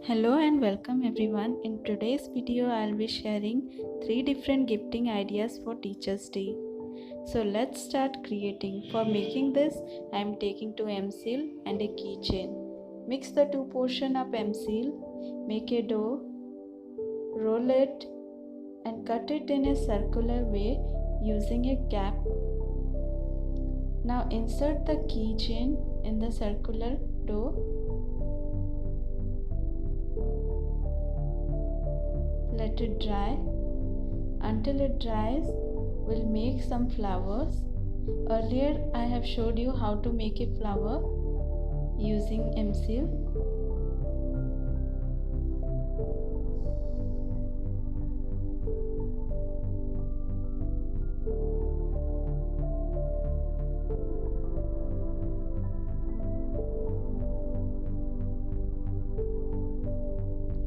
Hello and welcome everyone. In today's video, I'll be sharing 3 different gifting ideas for Teachers' Day. So let's start creating. For making this, I am taking 2 M-seal and a keychain. Mix the 2 portions of M-seal, make a dough, roll it and cut it in a circular way using a cap. Now insert the keychain in the circular dough. Let it dry. Until it dries, we'll make some flowers. Earlier I have showed you how to make a flower using M-seal.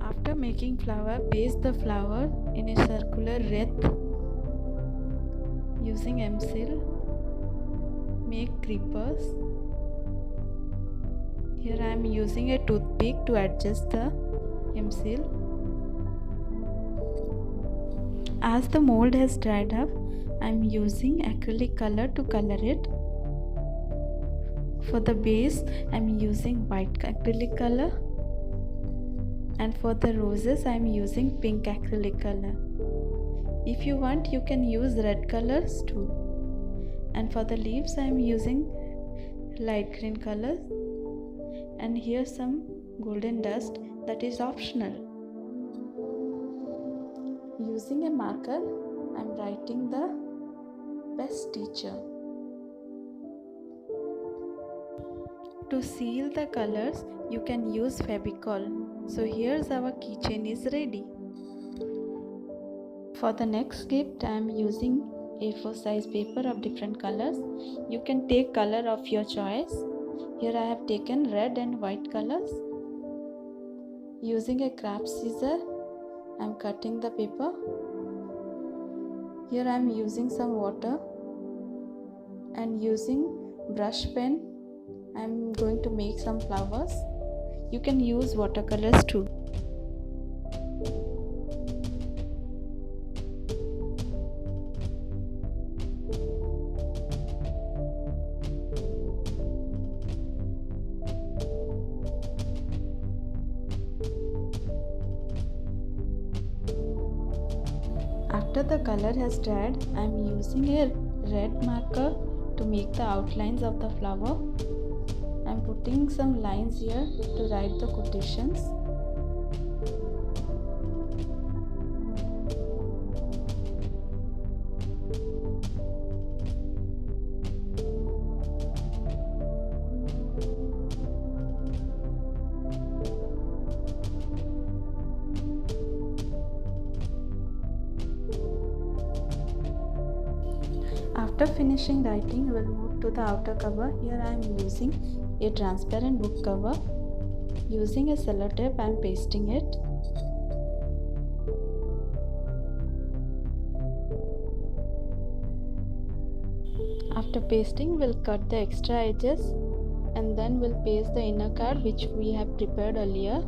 After making flower, paste the flower in a circular wreath using M-seal. Make creepers. Here I am using a toothpick to adjust the M-seal. As the mold has dried up, I am using acrylic color to color it. For the base, I am using white acrylic color. And for the roses, I am using pink acrylic color. If you want, you can use red colors too. And for the leaves, I am using light green colors. And here some golden dust that is optional. Using a marker, I am writing the best teacher. To seal the colors, you can use Fevicol. So here's our keychain is ready. For the next gift, I am using A4 size paper of different colors. You can take color of your choice. Here I have taken red and white colors. Using a craft scissor, I am cutting the paper. Here I am using some water and using brush pen I am going to make some flowers. You can use watercolors too. After the color has dried, I am using a red marker to make the outlines of the flower. I am putting some lines here to write the quotations. After finishing writing, we'll move to the outer cover. Here I am using a transparent book cover. Using a sellotape, I am pasting it. After pasting, we'll cut the extra edges and then we'll paste the inner card which we have prepared earlier.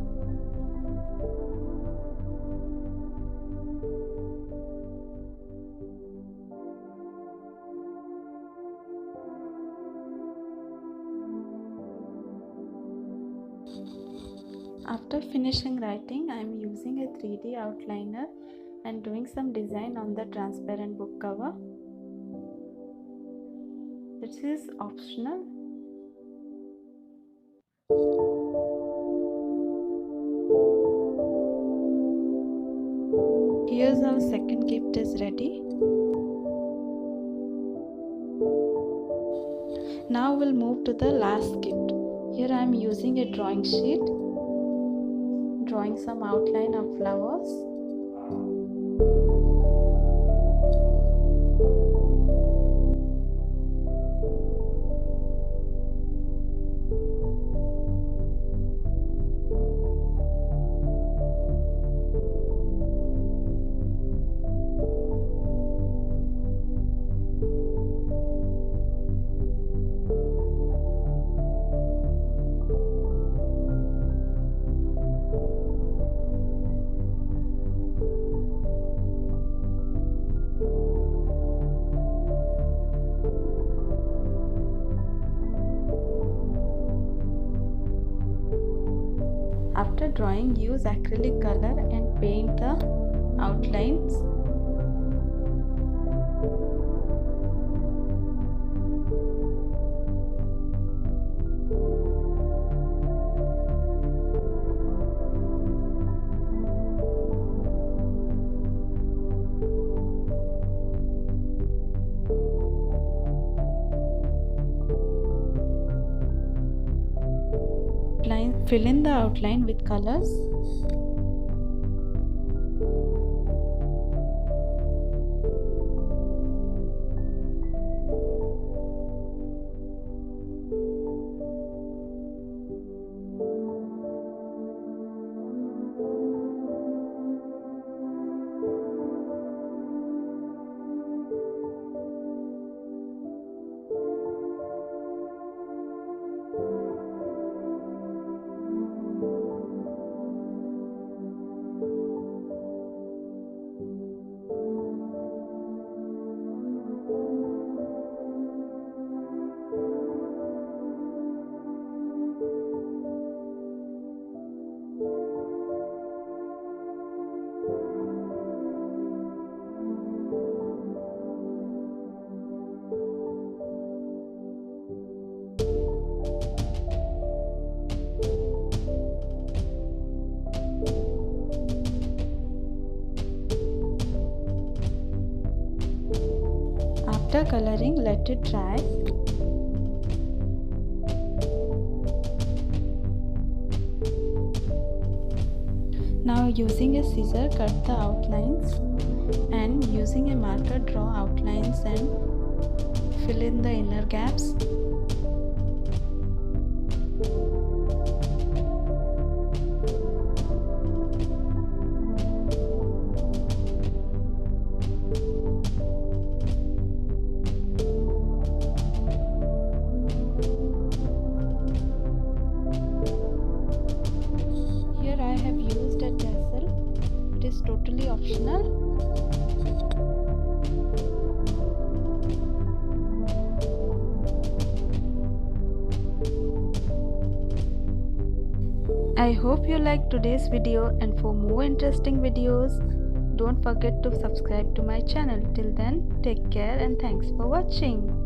After finishing writing, I am using a 3D outliner and doing some design on the transparent book cover. This is optional. Here's our second gift is ready. Now we'll move to the last gift. Here I am using a drawing sheet, drawing some outline of flowers. After drawing, use acrylic color and paint the outlines. Fill in the outline with colors. After coloring, let it dry. Now using a scissor, cut the outlines, and using a marker, draw outlines and fill in the inner gaps. Totally optional. I hope you liked today's video, and for more interesting videos, don't forget to subscribe to my channel. Till then, take care and thanks for watching.